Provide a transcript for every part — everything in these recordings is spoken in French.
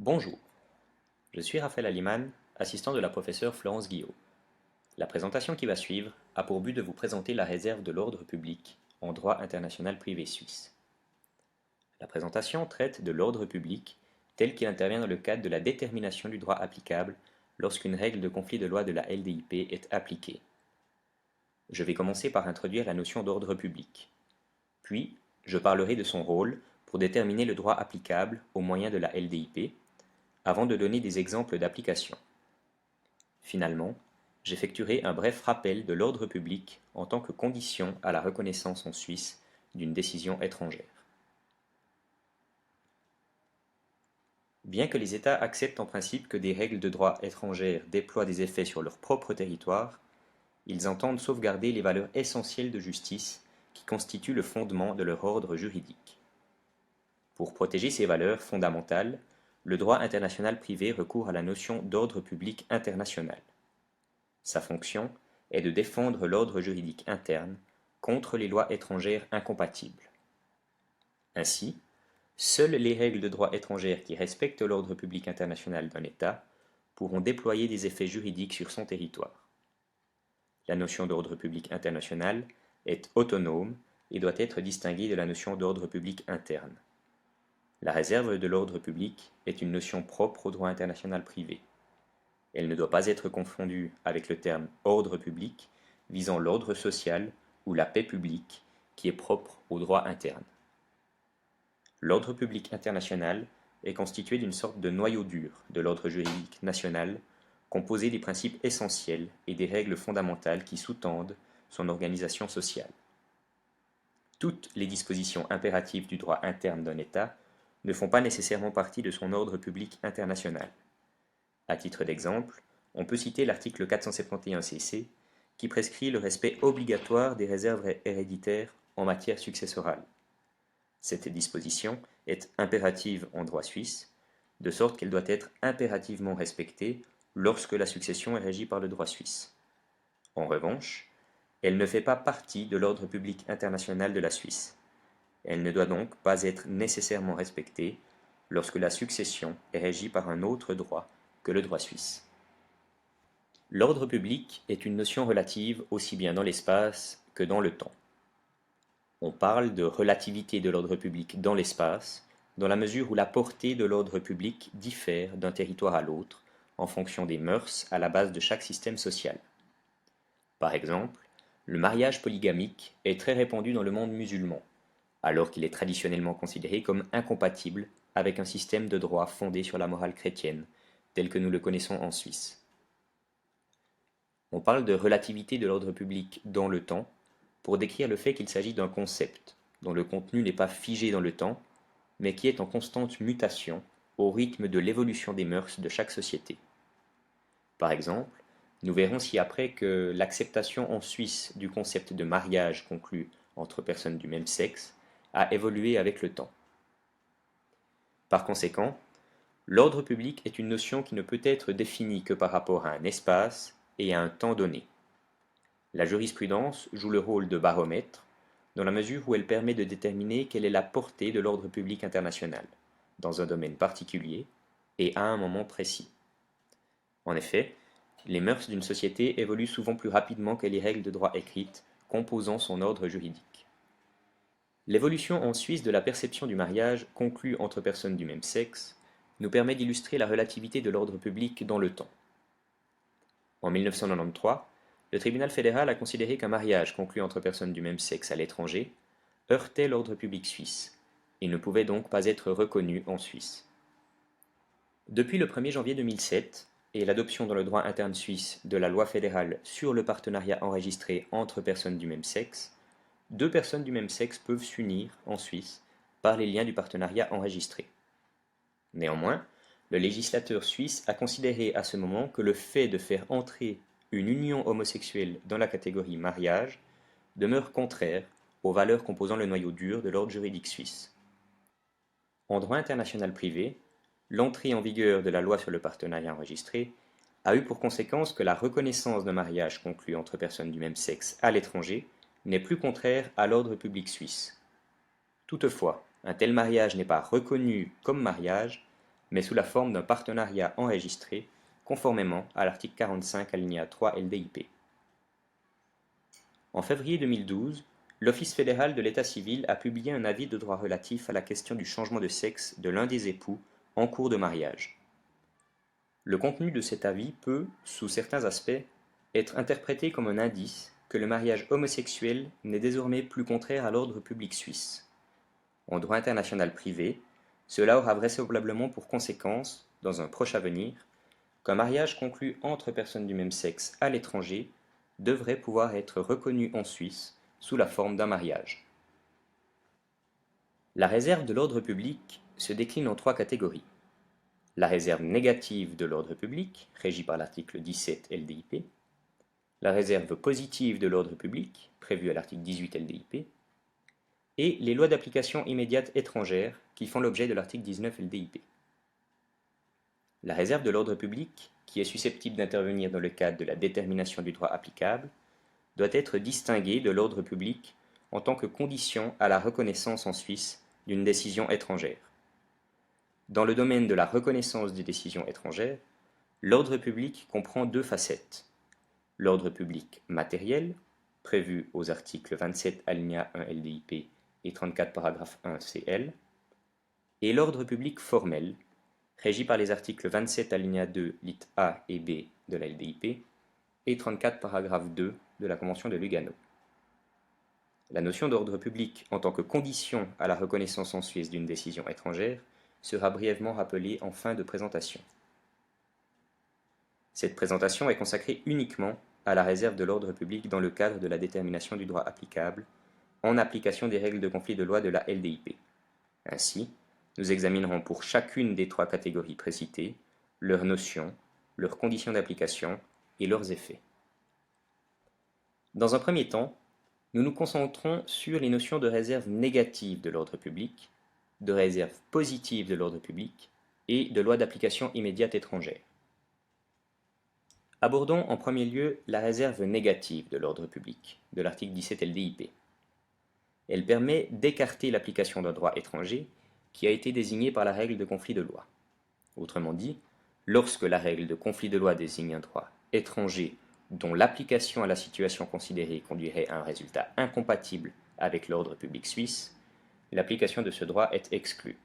Bonjour, je suis Raphaël Aliman, assistant de la professeure Florence Guillot. La présentation qui va suivre a pour but de vous présenter la réserve de l'ordre public en droit international privé suisse. La présentation traite de l'ordre public tel qu'il intervient dans le cadre de la détermination du droit applicable lorsqu'une règle de conflit de loi de la LDIP est appliquée. Je vais commencer par introduire la notion d'ordre public. Puis, je parlerai de son rôle pour déterminer le droit applicable au moyen de la LDIP, avant de donner des exemples d'application. Finalement, j'effectuerai un bref rappel de l'ordre public en tant que condition à la reconnaissance en Suisse d'une décision étrangère. Bien que les États acceptent en principe que des règles de droit étrangères déploient des effets sur leur propre territoire, ils entendent sauvegarder les valeurs essentielles de justice qui constituent le fondement de leur ordre juridique. Pour protéger ces valeurs fondamentales, le droit international privé recourt à la notion d'ordre public international. Sa fonction est de défendre l'ordre juridique interne contre les lois étrangères incompatibles. Ainsi, seules les règles de droit étrangères qui respectent l'ordre public international d'un État pourront déployer des effets juridiques sur son territoire. La notion d'ordre public international est autonome et doit être distinguée de la notion d'ordre public interne. La réserve de l'ordre public est une notion propre au droit international privé. Elle ne doit pas être confondue avec le terme ordre public visant l'ordre social ou la paix publique qui est propre au droit interne. L'ordre public international est constitué d'une sorte de noyau dur de l'ordre juridique national composé des principes essentiels et des règles fondamentales qui sous-tendent son organisation sociale. Toutes les dispositions impératives du droit interne d'un État ne font pas nécessairement partie de son ordre public international. À titre d'exemple, on peut citer l'article 471 CC qui prescrit le respect obligatoire des réserves héréditaires en matière successorale. Cette disposition est impérative en droit suisse, de sorte qu'elle doit être impérativement respectée lorsque la succession est régie par le droit suisse. En revanche, elle ne fait pas partie de l'ordre public international de la Suisse. Elle ne doit donc pas être nécessairement respectée lorsque la succession est régie par un autre droit que le droit suisse. L'ordre public est une notion relative aussi bien dans l'espace que dans le temps. On parle de relativité de l'ordre public dans l'espace, dans la mesure où la portée de l'ordre public diffère d'un territoire à l'autre en fonction des mœurs à la base de chaque système social. Par exemple, le mariage polygamique est très répandu dans le monde musulman, alors qu'il est traditionnellement considéré comme incompatible avec un système de droit fondé sur la morale chrétienne, tel que nous le connaissons en Suisse. On parle de relativité de l'ordre public dans le temps pour décrire le fait qu'il s'agit d'un concept dont le contenu n'est pas figé dans le temps, mais qui est en constante mutation au rythme de l'évolution des mœurs de chaque société. Par exemple, nous verrons ci-après que l'acceptation en Suisse du concept de mariage conclu entre personnes du même sexe a évolué avec le temps. Par conséquent, l'ordre public est une notion qui ne peut être définie que par rapport à un espace et à un temps donné. La jurisprudence joue le rôle de baromètre, dans la mesure où elle permet de déterminer quelle est la portée de l'ordre public international, dans un domaine particulier et à un moment précis. En effet, les mœurs d'une société évoluent souvent plus rapidement que les règles de droit écrites composant son ordre juridique. L'évolution en Suisse de la perception du mariage conclu entre personnes du même sexe nous permet d'illustrer la relativité de l'ordre public dans le temps. En 1993, le tribunal fédéral a considéré qu'un mariage conclu entre personnes du même sexe à l'étranger heurtait l'ordre public suisse et ne pouvait donc pas être reconnu en Suisse. Depuis le 1er janvier 2007 et l'adoption dans le droit interne suisse de la loi fédérale sur le partenariat enregistré entre personnes du même sexe, deux personnes du même sexe peuvent s'unir en Suisse par les liens du partenariat enregistré. Néanmoins, le législateur suisse a considéré à ce moment que le fait de faire entrer une union homosexuelle dans la catégorie mariage demeure contraire aux valeurs composant le noyau dur de l'ordre juridique suisse. En droit international privé, l'entrée en vigueur de la loi sur le partenariat enregistré a eu pour conséquence que la reconnaissance d'un mariage conclu entre personnes du même sexe à l'étranger n'est plus contraire à l'ordre public suisse. Toutefois, un tel mariage n'est pas reconnu comme mariage mais sous la forme d'un partenariat enregistré, conformément à l'article 45 alinéa 3 LDIP. En février 2012, l'Office fédéral de l'état civil a publié un avis de droit relatif à la question du changement de sexe de l'un des époux en cours de mariage. Le contenu de cet avis peut, sous certains aspects, être interprété comme un indice que le mariage homosexuel n'est désormais plus contraire à l'ordre public suisse. En droit international privé, cela aura vraisemblablement pour conséquence, dans un proche avenir, qu'un mariage conclu entre personnes du même sexe à l'étranger devrait pouvoir être reconnu en Suisse sous la forme d'un mariage. La réserve de l'ordre public se décline en trois catégories. La réserve négative de l'ordre public, régie par l'article 17 LDIP, la réserve positive de l'ordre public, prévue à l'article 18 LDIP, et les lois d'application immédiate étrangères qui font l'objet de l'article 19 LDIP. La réserve de l'ordre public, qui est susceptible d'intervenir dans le cadre de la détermination du droit applicable, doit être distinguée de l'ordre public en tant que condition à la reconnaissance en Suisse d'une décision étrangère. Dans le domaine de la reconnaissance des décisions étrangères, l'ordre public comprend deux facettes. L'ordre public matériel, prévu aux articles 27 alinéa 1 LDIP et 34 paragraphe 1 CL, et l'ordre public formel, régi par les articles 27 alinéa 2 lit A et B de la LDIP et 34 paragraphe 2 de la Convention de Lugano. La notion d'ordre public en tant que condition à la reconnaissance en Suisse d'une décision étrangère sera brièvement rappelée en fin de présentation. Cette présentation est consacrée uniquement à la réserve de l'ordre public dans le cadre de la détermination du droit applicable, en application des règles de conflit de loi de la LDIP. Ainsi, nous examinerons pour chacune des trois catégories précitées leurs notions, leurs conditions d'application et leurs effets. Dans un premier temps, nous nous concentrons sur les notions de réserve négative de l'ordre public, de réserve positive de l'ordre public et de loi d'application immédiate étrangère. Abordons en premier lieu la réserve négative de l'ordre public, de l'article 17 LDIP. Elle permet d'écarter l'application d'un droit étranger qui a été désigné par la règle de conflit de loi. Autrement dit, lorsque la règle de conflit de loi désigne un droit étranger dont l'application à la situation considérée conduirait à un résultat incompatible avec l'ordre public suisse, l'application de ce droit est exclue.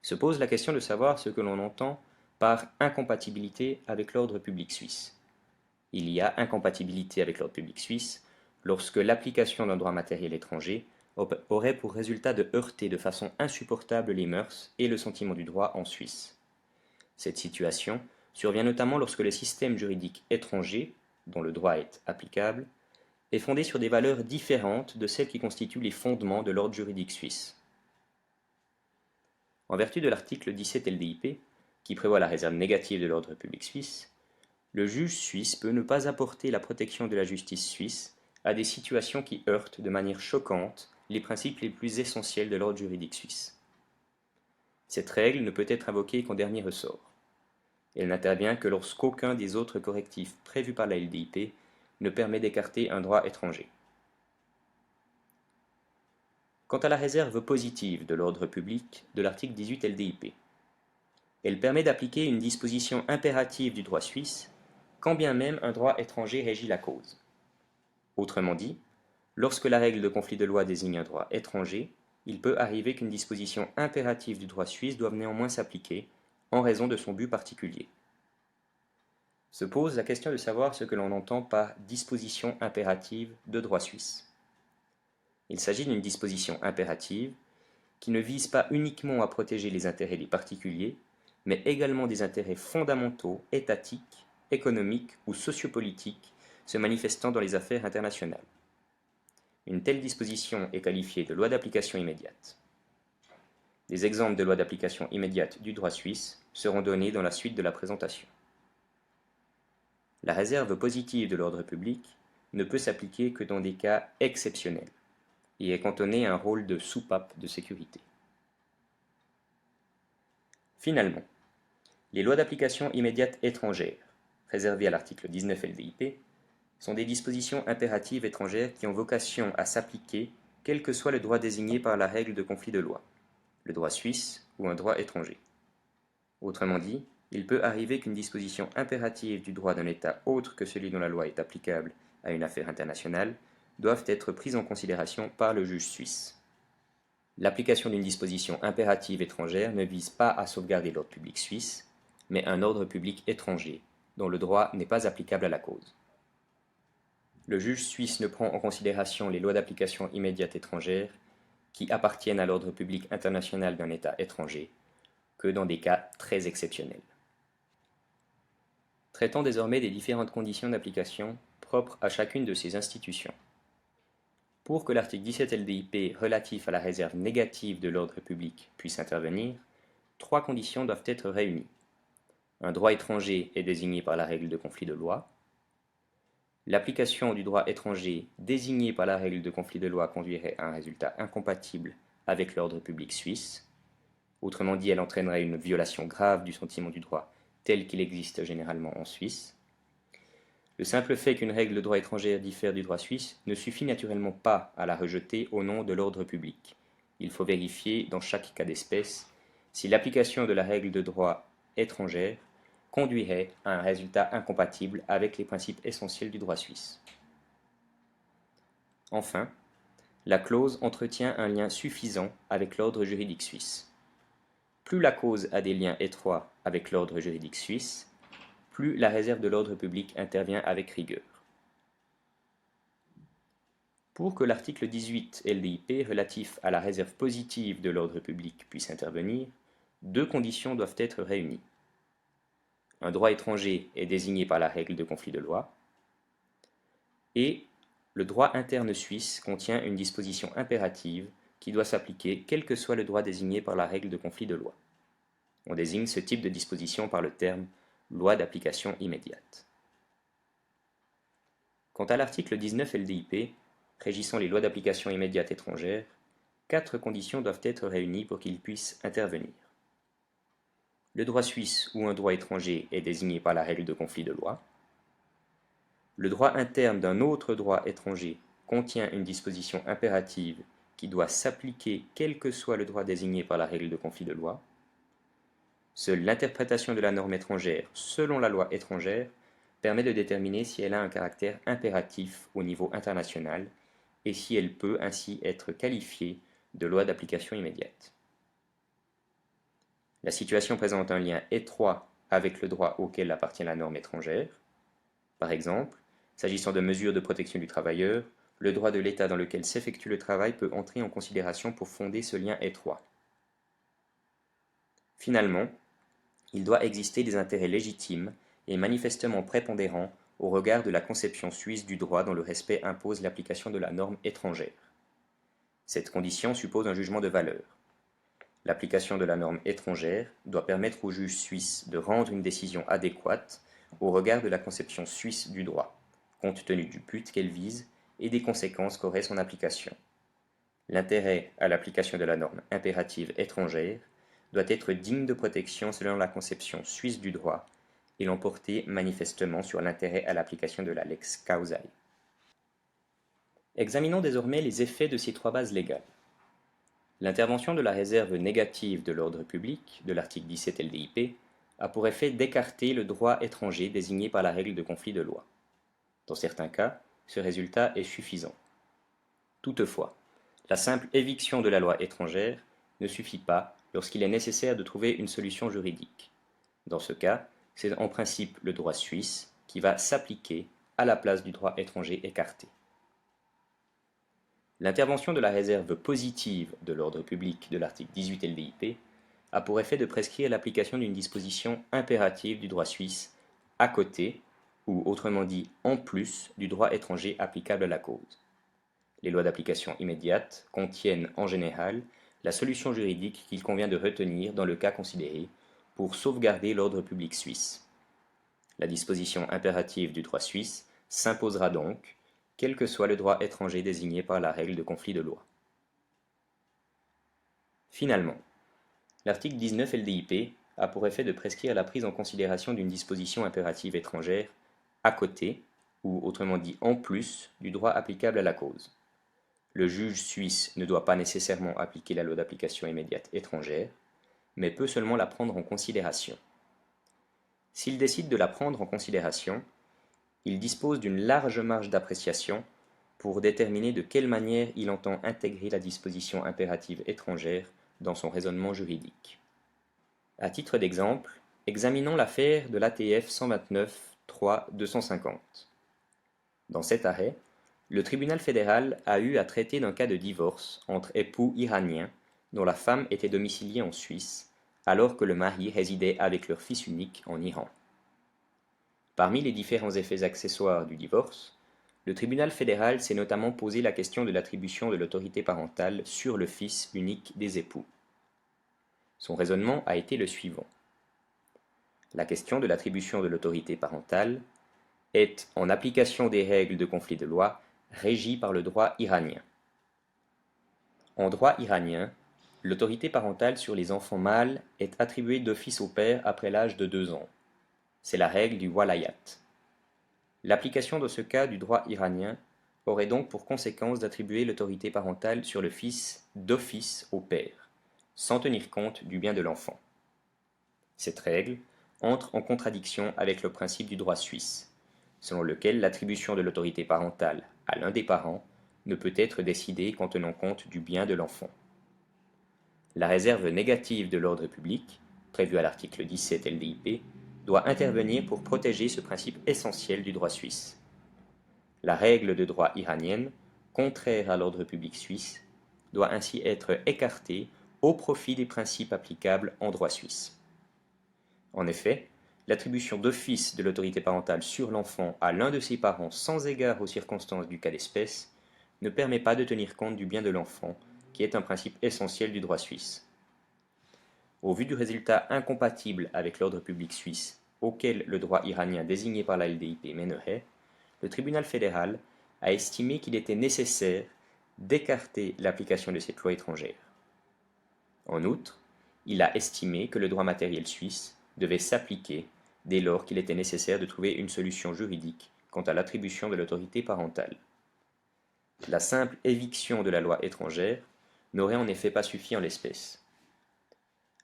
Se pose la question de savoir ce que l'on entend par incompatibilité avec l'ordre public suisse. Il y a incompatibilité avec l'ordre public suisse lorsque l'application d'un droit matériel étranger aurait pour résultat de heurter de façon insupportable les mœurs et le sentiment du droit en Suisse. Cette situation survient notamment lorsque le système juridique étranger, dont le droit est applicable, est fondé sur des valeurs différentes de celles qui constituent les fondements de l'ordre juridique suisse. En vertu de l'article 17 LDIP, qui prévoit la réserve négative de l'ordre public suisse, le juge suisse peut ne pas apporter la protection de la justice suisse à des situations qui heurtent de manière choquante les principes les plus essentiels de l'ordre juridique suisse. Cette règle ne peut être invoquée qu'en dernier ressort. Elle n'intervient que lorsqu'aucun des autres correctifs prévus par la LDIP ne permet d'écarter un droit étranger. Quant à la réserve positive de l'ordre public de l'article 18 LDIP, elle permet d'appliquer une disposition impérative du droit suisse, quand bien même un droit étranger régit la cause. Autrement dit, lorsque la règle de conflit de loi désigne un droit étranger, il peut arriver qu'une disposition impérative du droit suisse doive néanmoins s'appliquer, en raison de son but particulier. Se pose la question de savoir ce que l'on entend par disposition impérative de droit suisse. Il s'agit d'une disposition impérative qui ne vise pas uniquement à protéger les intérêts des particuliers, mais également des intérêts fondamentaux, étatiques, économiques ou sociopolitiques se manifestant dans les affaires internationales. Une telle disposition est qualifiée de loi d'application immédiate. Des exemples de lois d'application immédiate du droit suisse seront donnés dans la suite de la présentation. La réserve positive de l'ordre public ne peut s'appliquer que dans des cas exceptionnels et est cantonnée à un rôle de soupape de sécurité. Finalement, les lois d'application immédiate étrangères, réservées à l'article 19 LDIP, sont des dispositions impératives étrangères qui ont vocation à s'appliquer quel que soit le droit désigné par la règle de conflit de loi, le droit suisse ou un droit étranger. Autrement dit, il peut arriver qu'une disposition impérative du droit d'un État autre que celui dont la loi est applicable à une affaire internationale doive être prise en considération par le juge suisse. L'application d'une disposition impérative étrangère ne vise pas à sauvegarder l'ordre public suisse, mais un ordre public étranger, dont le droit n'est pas applicable à la cause. Le juge suisse ne prend en considération les lois d'application immédiate étrangères qui appartiennent à l'ordre public international d'un État étranger que dans des cas très exceptionnels. Traitons désormais des différentes conditions d'application propres à chacune de ces institutions. Pour que l'article 17 LDIP relatif à la réserve négative de l'ordre public puisse intervenir, trois conditions doivent être réunies. Un droit étranger est désigné par la règle de conflit de loi. L'application du droit étranger désigné par la règle de conflit de loi conduirait à un résultat incompatible avec l'ordre public suisse. Autrement dit, elle entraînerait une violation grave du sentiment du droit tel qu'il existe généralement en Suisse. Le simple fait qu'une règle de droit étrangère diffère du droit suisse ne suffit naturellement pas à la rejeter au nom de l'ordre public. Il faut vérifier, dans chaque cas d'espèce, si l'application de la règle de droit étrangère conduirait à un résultat incompatible avec les principes essentiels du droit suisse. Enfin, la clause entretient un lien suffisant avec l'ordre juridique suisse. Plus la cause a des liens étroits avec l'ordre juridique suisse, plus la réserve de l'ordre public intervient avec rigueur. Pour que l'article 18 LDIP relatif à la réserve positive de l'ordre public puisse intervenir, deux conditions doivent être réunies. Un droit étranger est désigné par la règle de conflit de loi, et le droit interne suisse contient une disposition impérative qui doit s'appliquer quel que soit le droit désigné par la règle de conflit de loi. On désigne ce type de disposition par le terme loi d'application immédiate. Quant à l'article 19 LDIP, régissant les lois d'application immédiate étrangères, quatre conditions doivent être réunies pour qu'il puisse intervenir. Le droit suisse ou un droit étranger est désigné par la règle de conflit de loi. Le droit interne d'un autre droit étranger contient une disposition impérative qui doit s'appliquer quel que soit le droit désigné par la règle de conflit de loi. Seule l'interprétation de la norme étrangère selon la loi étrangère permet de déterminer si elle a un caractère impératif au niveau international et si elle peut ainsi être qualifiée de loi d'application immédiate. La situation présente un lien étroit avec le droit auquel appartient la norme étrangère. Par exemple, s'agissant de mesures de protection du travailleur, le droit de l'État dans lequel s'effectue le travail peut entrer en considération pour fonder ce lien étroit. Finalement, il doit exister des intérêts légitimes et manifestement prépondérants au regard de la conception suisse du droit dont le respect impose l'application de la norme étrangère. Cette condition suppose un jugement de valeur. L'application de la norme étrangère doit permettre au juge suisse de rendre une décision adéquate au regard de la conception suisse du droit, compte tenu du but qu'elle vise et des conséquences qu'aurait son application. L'intérêt à l'application de la norme impérative étrangère doit être digne de protection selon la conception suisse du droit et l'emporter manifestement sur l'intérêt à l'application de la lex causae. Examinons désormais les effets de ces trois bases légales. L'intervention de la réserve négative de l'ordre public de l'article 17 LDIP a pour effet d'écarter le droit étranger désigné par la règle de conflit de loi. Dans certains cas, ce résultat est suffisant. Toutefois, la simple éviction de la loi étrangère ne suffit pas lorsqu'il est nécessaire de trouver une solution juridique. Dans ce cas, c'est en principe le droit suisse qui va s'appliquer à la place du droit étranger écarté. L'intervention de la réserve positive de l'ordre public de l'article 18 LDIP a pour effet de prescrire l'application d'une disposition impérative du droit suisse à côté, ou autrement dit en plus, du droit étranger applicable à la cause. Les lois d'application immédiate contiennent en général la solution juridique qu'il convient de retenir dans le cas considéré pour sauvegarder l'ordre public suisse. La disposition impérative du droit suisse s'imposera donc, quel que soit le droit étranger désigné par la règle de conflit de loi. Finalement, l'article 19 LDIP a pour effet de prescrire la prise en considération d'une disposition impérative étrangère à côté, ou autrement dit en plus, du droit applicable à la cause. Le juge suisse ne doit pas nécessairement appliquer la loi d'application immédiate étrangère, mais peut seulement la prendre en considération. S'il décide de la prendre en considération, il dispose d'une large marge d'appréciation pour déterminer de quelle manière il entend intégrer la disposition impérative étrangère dans son raisonnement juridique. À titre d'exemple, examinons l'affaire de l'ATF 129-3-250. Dans cet arrêt, le tribunal fédéral a eu à traiter d'un cas de divorce entre époux iraniens dont la femme était domiciliée en Suisse, alors que le mari résidait avec leur fils unique en Iran. Parmi les différents effets accessoires du divorce, le tribunal fédéral s'est notamment posé la question de l'attribution de l'autorité parentale sur le fils unique des époux. Son raisonnement a été le suivant. La question de l'attribution de l'autorité parentale est, en application des règles de conflit de loi, régie par le droit iranien. En droit iranien, l'autorité parentale sur les enfants mâles est attribuée d'office au père après l'âge de 2 ans. C'est la règle du walayat. L'application de ce cas du droit iranien aurait donc pour conséquence d'attribuer l'autorité parentale sur le fils d'office au père, sans tenir compte du bien de l'enfant. Cette règle entre en contradiction avec le principe du droit suisse, selon lequel l'attribution de l'autorité parentale à l'un des parents ne peut être décidée qu'en tenant compte du bien de l'enfant. La réserve négative de l'ordre public, prévue à l'article 17 LDIP, doit intervenir pour protéger ce principe essentiel du droit suisse. La règle de droit iranienne, contraire à l'ordre public suisse, doit ainsi être écartée au profit des principes applicables en droit suisse. En effet, l'attribution d'office de l'autorité parentale sur l'enfant à l'un de ses parents sans égard aux circonstances du cas d'espèce ne permet pas de tenir compte du bien de l'enfant, qui est un principe essentiel du droit suisse. Au vu du résultat incompatible avec l'ordre public suisse, auquel le droit iranien désigné par la LDIP mènerait, le tribunal fédéral a estimé qu'il était nécessaire d'écarter l'application de cette loi étrangère. En outre, il a estimé que le droit matériel suisse devait s'appliquer dès lors qu'il était nécessaire de trouver une solution juridique quant à l'attribution de l'autorité parentale. La simple éviction de la loi étrangère n'aurait en effet pas suffi en l'espèce.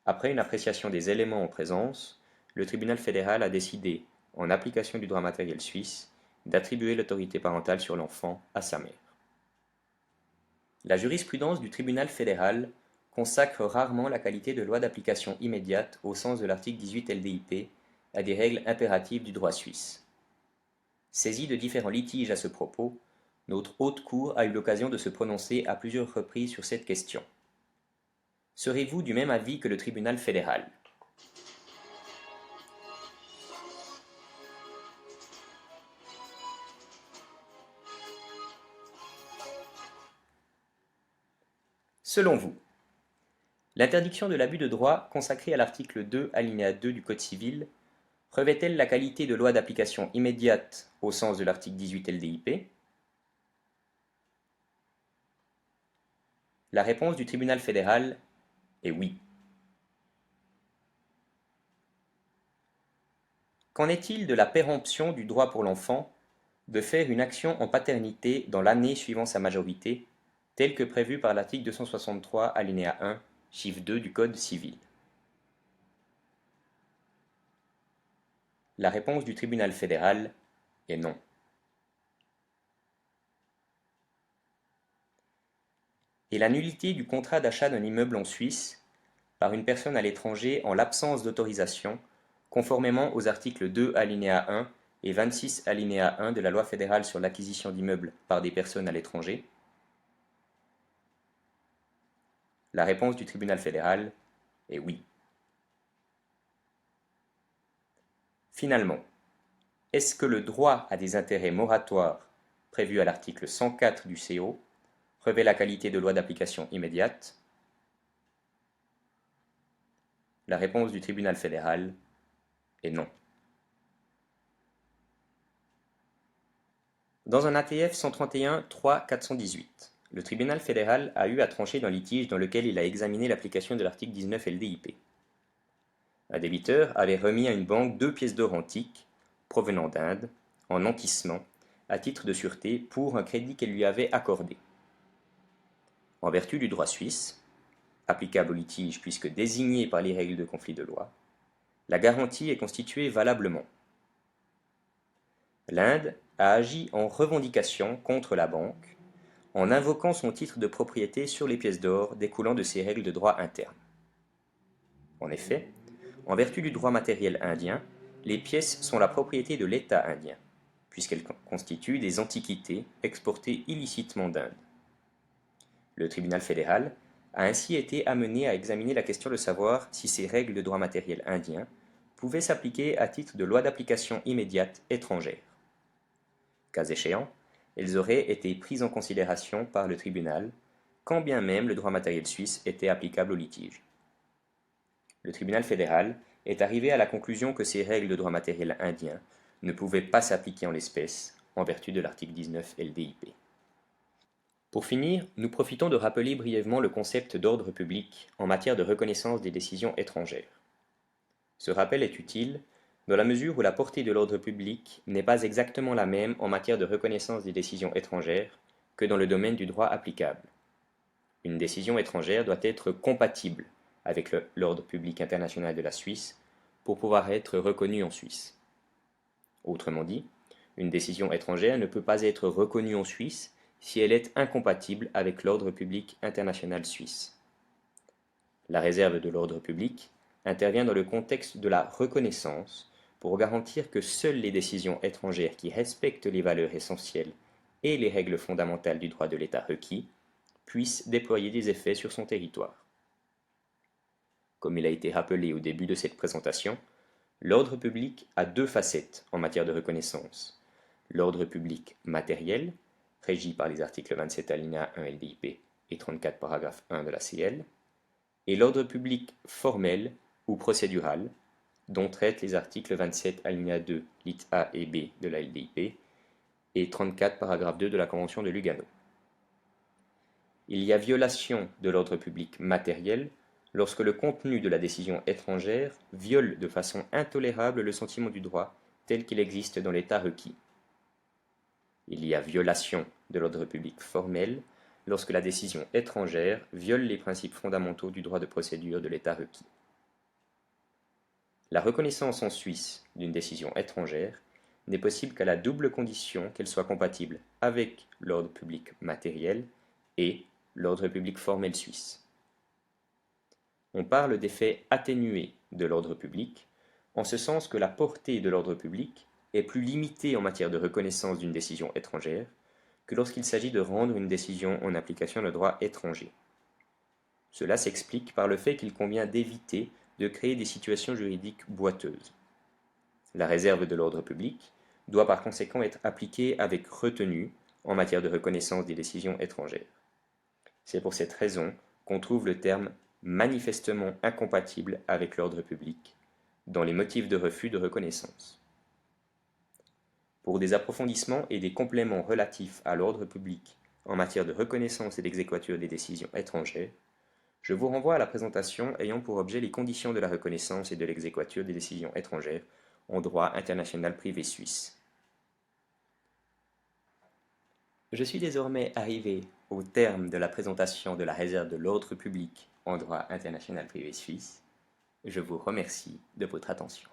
Après une appréciation des éléments en présence, le tribunal fédéral a décidé, en application du droit matériel suisse, d'attribuer l'autorité parentale sur l'enfant à sa mère. La jurisprudence du tribunal fédéral consacre rarement la qualité de loi d'application immédiate au sens de l'article 18 LDIP à des règles impératives du droit suisse. Saisi de différents litiges à ce propos, notre haute cour a eu l'occasion de se prononcer à plusieurs reprises sur cette question. Serez-vous du même avis que le tribunal fédéral? Selon vous, l'interdiction de l'abus de droit consacrée à l'article 2 alinéa 2 du Code civil revêt-elle la qualité de loi d'application immédiate au sens de l'article 18 LDIP? La réponse du tribunal fédéral est oui. Qu'en est-il de la péremption du droit pour l'enfant de faire une action en paternité dans l'année suivant sa majorité, telle que prévue par l'article 263 alinéa 1, chiffre 2 du Code civil? La réponse du tribunal fédéral est non. Et la nullité du contrat d'achat d'un immeuble en Suisse par une personne à l'étranger en l'absence d'autorisation, conformément aux articles 2 alinéa 1 et 26 alinéa 1 de la loi fédérale sur l'acquisition d'immeubles par des personnes à l'étranger? La réponse du tribunal fédéral est oui. Finalement, est-ce que le droit à des intérêts moratoires prévu à l'article 104 du CO revêt la qualité de loi d'application immédiate? La réponse du tribunal fédéral est non. Dans un ATF 131-3-418, le tribunal fédéral a eu à trancher d'un litige dans lequel il a examiné l'application de l'article 19 LDIP. Un débiteur avait remis à une banque 2 pièces d'or antiques, provenant d'Inde, en nantissement, à titre de sûreté pour un crédit qu'elle lui avait accordé. En vertu du droit suisse, applicable au litige puisque désignée par les règles de conflit de loi, la garantie est constituée valablement. L'Inde a agi en revendication contre la banque en invoquant son titre de propriété sur les pièces d'or découlant de ses règles de droit interne. En effet, en vertu du droit matériel indien, les pièces sont la propriété de l'État indien, puisqu'elles constituent des antiquités exportées illicitement d'Inde. Le tribunal fédéral a ainsi été amené à examiner la question de savoir si ces règles de droit matériel indien pouvaient s'appliquer à titre de loi d'application immédiate étrangère. Cas échéant, elles auraient été prises en considération par le tribunal, quand bien même le droit matériel suisse était applicable au litige. Le tribunal fédéral est arrivé à la conclusion que ces règles de droit matériel indien ne pouvaient pas s'appliquer en l'espèce, en vertu de l'article 19 LDIP. Pour finir, nous profitons de rappeler brièvement le concept d'ordre public en matière de reconnaissance des décisions étrangères. Ce rappel est utile dans la mesure où la portée de l'ordre public n'est pas exactement la même en matière de reconnaissance des décisions étrangères que dans le domaine du droit applicable. Une décision étrangère doit être compatible avec l'ordre public international de la Suisse pour pouvoir être reconnue en Suisse. Autrement dit, une décision étrangère ne peut pas être reconnue en Suisse si elle est incompatible avec l'ordre public international suisse. La réserve de l'ordre public intervient dans le contexte de la reconnaissance pour garantir que seules les décisions étrangères qui respectent les valeurs essentielles et les règles fondamentales du droit de l'État requis puissent déployer des effets sur son territoire. Comme il a été rappelé au début de cette présentation, l'ordre public a deux facettes en matière de reconnaissance. L'ordre public matériel, régi par les articles 27 alinéa 1 LDIP et 34 paragraphe 1 de la CL, et l'ordre public formel ou procédural, dont traitent les articles 27 alinéa 2 lit A et B de la LDIP et 34 paragraphe 2 de la Convention de Lugano. Il y a violation de l'ordre public matériel lorsque le contenu de la décision étrangère viole de façon intolérable le sentiment du droit tel qu'il existe dans l'État requis. Il y a violation de l'ordre public formel lorsque la décision étrangère viole les principes fondamentaux du droit de procédure de l'État requis. La reconnaissance en Suisse d'une décision étrangère n'est possible qu'à la double condition qu'elle soit compatible avec l'ordre public matériel et l'ordre public formel suisse. On parle d'effet atténué de l'ordre public, en ce sens que la portée de l'ordre public est plus limitée en matière de reconnaissance d'une décision étrangère que lorsqu'il s'agit de rendre une décision en application de droit étranger. Cela s'explique par le fait qu'il convient d'éviter de créer des situations juridiques boiteuses. La réserve de l'ordre public doit par conséquent être appliquée avec retenue en matière de reconnaissance des décisions étrangères. C'est pour cette raison qu'on trouve le terme manifestement incompatible avec l'ordre public dans les motifs de refus de reconnaissance. Pour des approfondissements et des compléments relatifs à l'ordre public en matière de reconnaissance et d'exéquatur des décisions étrangères, je vous renvoie à la présentation ayant pour objet les conditions de la reconnaissance et de l'exéquatur des décisions étrangères en droit international privé suisse. Je suis désormais arrivé au terme de la présentation de la réserve de l'ordre public en droit international privé suisse. Je vous remercie de votre attention.